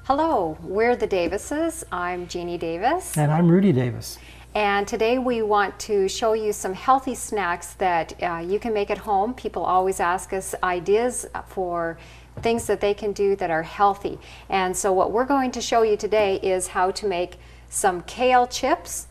Hello, we're the Davises. I'm Jeanie Davis. And I'm Rudy Davis. And today we want to show you some healthy snacks that you can make at home. People always ask us ideas for things that they can do that are healthy. And so what we're going to show you today is how to make some kale chips.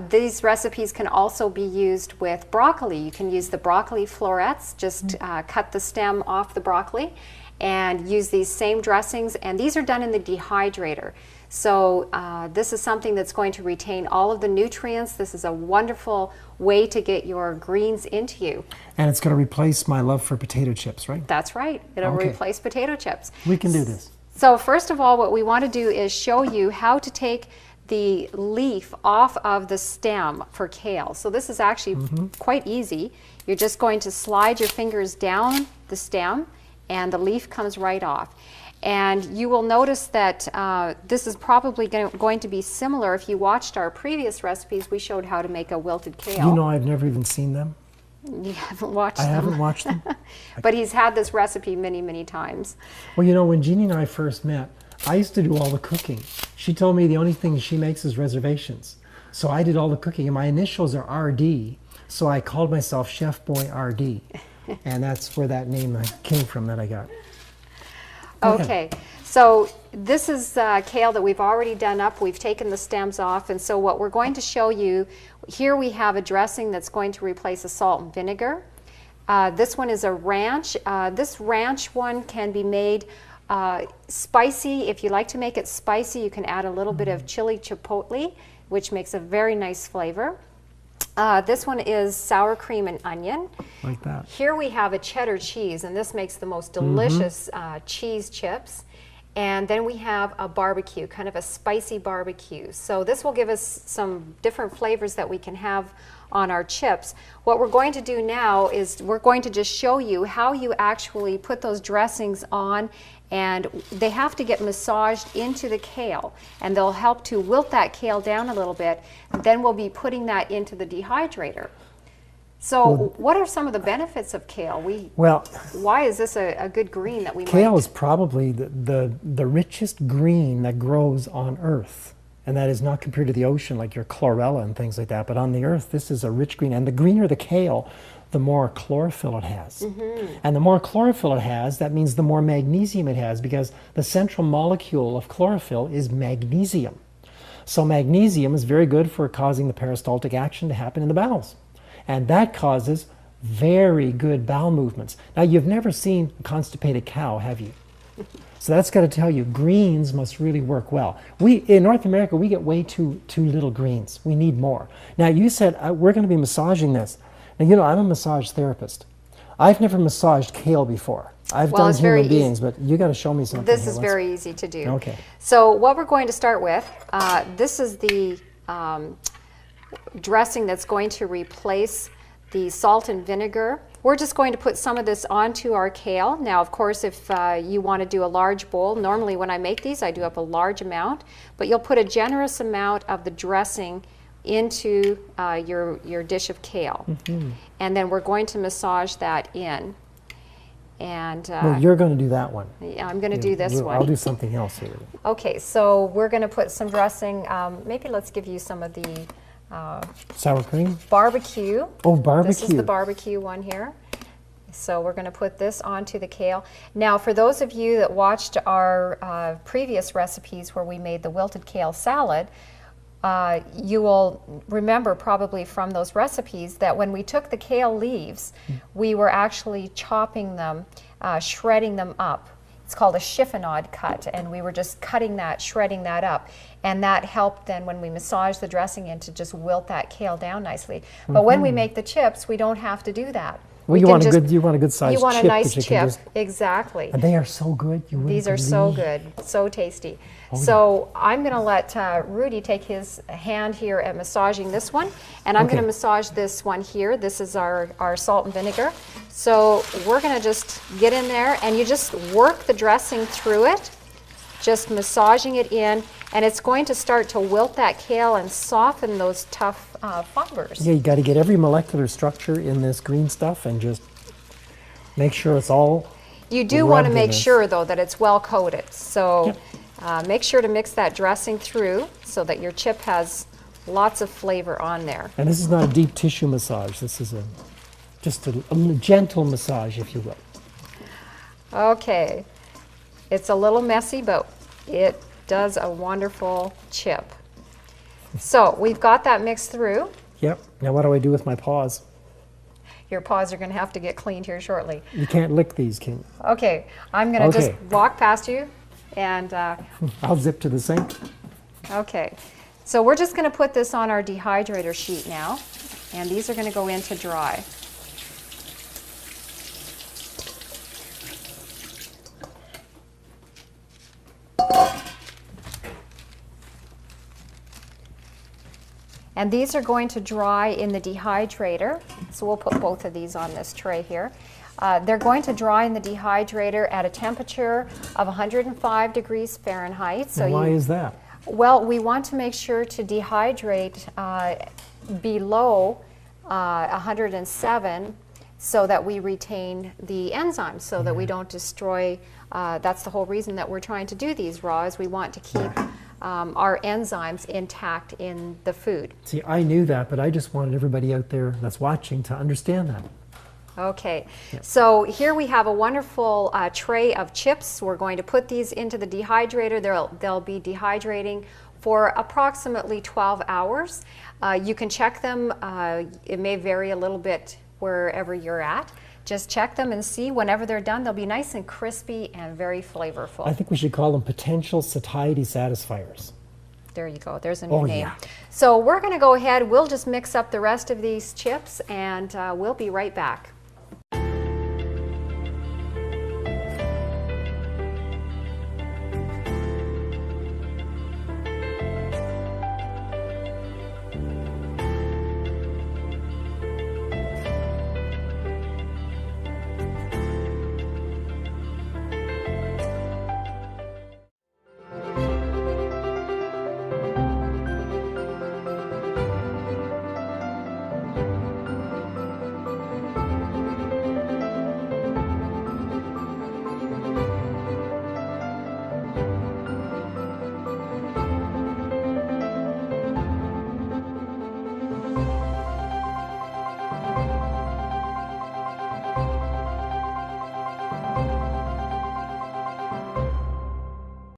These recipes can also be used with broccoli. You can use the broccoli florets, just cut the stem off the broccoli and use these same dressings, and these are done in the dehydrator. So this is something that's going to retain all of the nutrients. This is a wonderful way to get your greens into you. And it's going to replace my love for potato chips, right? That's right. It'll replace potato chips. We can do this. So first of all, what we want to do is show you how to take the leaf off of the stem for kale. So this is actually quite easy. You're just going to slide your fingers down the stem and the leaf comes right off. And you will notice that this is probably going to be similar. If you watched our previous recipes, we showed how to make a wilted kale. You know, I've never even seen them. You haven't watched them? I haven't watched them. But he's had this recipe many, many times. Well, you know, when Jeanie and I first met, I used to do all the cooking. She told me the only thing she makes is reservations. So I did all the cooking, and my initials are RD, so I called myself Chef Boy RD. And that's where that name came from that I got. Okay, so this is kale that we've already done up. We've taken the stems off, and so what we're going to show you, here we have a dressing that's going to replace a salt and vinegar. This one is a ranch. This ranch one can be made spicy. If you like to make it spicy, you can add a little bit of chili chipotle, which makes a very nice flavor. This one is sour cream and onion. Like that. Here we have a cheddar cheese, and this makes the most delicious cheese chips. And then we have a barbecue, kind of a spicy barbecue. So this will give us some different flavors that we can have on our chips. What we're going to do now is we're going to just show you how you actually put those dressings on, and they have to get massaged into the kale, and they'll help to wilt that kale down a little bit. Then we'll be putting that into the dehydrator. So what are some of the benefits of kale? Why is this a good green that we might? Kale is probably the richest green that grows on Earth. And that is not compared to the ocean like your chlorella and things like that. But on the Earth, this is a rich green. And the greener the kale, the more chlorophyll it has. And the more chlorophyll it has, that means the more magnesium it has, because the central molecule of chlorophyll is magnesium. So magnesium is very good for causing the peristaltic action to happen in the bowels. And that causes very good bowel movements. Now, you've never seen a constipated cow, have you? So that's got to tell you, greens must really work well. In North America, we get way too little greens. We need more. Now, you said we're going to be massaging this. Now, you know, I'm a massage therapist. I've never massaged kale before. I've done human beings, but you got to show me something. This is very easy to do. Okay. So what we're going to start with, this is the dressing that's going to replace the salt and vinegar. We're just going to put some of this onto our kale. Now, of course, if you want to do a large bowl, normally when I make these, I do up a large amount, but you'll put a generous amount of the dressing into your dish of kale. And then we're going to massage that in. And well, you're going to do that one. Yeah, I'm going to do this one. I'll do something else here. Okay, so we're going to put some dressing. Maybe let's give you some of the sour cream? Barbecue. Oh, barbecue. This is the barbecue one here. So we're going to put this onto the kale. Now, for those of you that watched our previous recipes where we made the wilted kale salad, you will remember probably from those recipes that when we took the kale leaves, we were actually chopping them, shredding them up. It's called a chiffonade cut, and we were just cutting that, shredding that up. And that helped then when we massage the dressing in to just wilt that kale down nicely. But when we make the chips, we don't have to do that. Well, you want a good size chip. You want a nice that you can chip, exactly. And they are so good. These are so good, so tasty. So I'm going to let Rudy take his hand here at massaging this one, and I'm going to massage this one here. This is our salt and vinegar. So we're going to just get in there, and you just work the dressing through it, just massaging it in, and it's going to start to wilt that kale and soften those tough fibers. Yeah, you got to get every molecular structure in this green stuff and just make sure it's all. You do want to make sure, though, that it's well coated. So make sure to mix that dressing through so that your chip has lots of flavor on there. And this is not a deep tissue massage. This is just a gentle massage, if you will. Okay. It's a little messy, but it does a wonderful chip. So we've got that mixed through. Yep. Now what do I do with my paws? Your paws are going to have to get cleaned here shortly. You can't lick these, can you? Okay. I'm going to just walk past you and... I'll zip to the sink. Okay. So we're just going to put this on our dehydrator sheet now, and these are going to go in to dry. And these are going to dry in the dehydrator. So we'll put both of these on this tray here. They're going to dry in the dehydrator at a temperature of 105 degrees Fahrenheit. So why is that? Well, we want to make sure to dehydrate below 107 so that we retain the enzymes, so that we don't destroy. That's the whole reason that we're trying to do these raw, is we want to keep our enzymes intact in the food. See, I knew that, but I just wanted everybody out there that's watching to understand that. Okay, so here we have a wonderful tray of chips. We're going to put these into the dehydrator. They'll be dehydrating for approximately 12 hours. You can check them. It may vary a little bit wherever you're at. Just check them and see. Whenever they're done, they'll be nice and crispy and very flavorful. I think we should call them potential satiety satisfiers. There you go. There's a new name. Yeah. So we're going to go ahead. We'll just mix up the rest of these chips, and we'll be right back.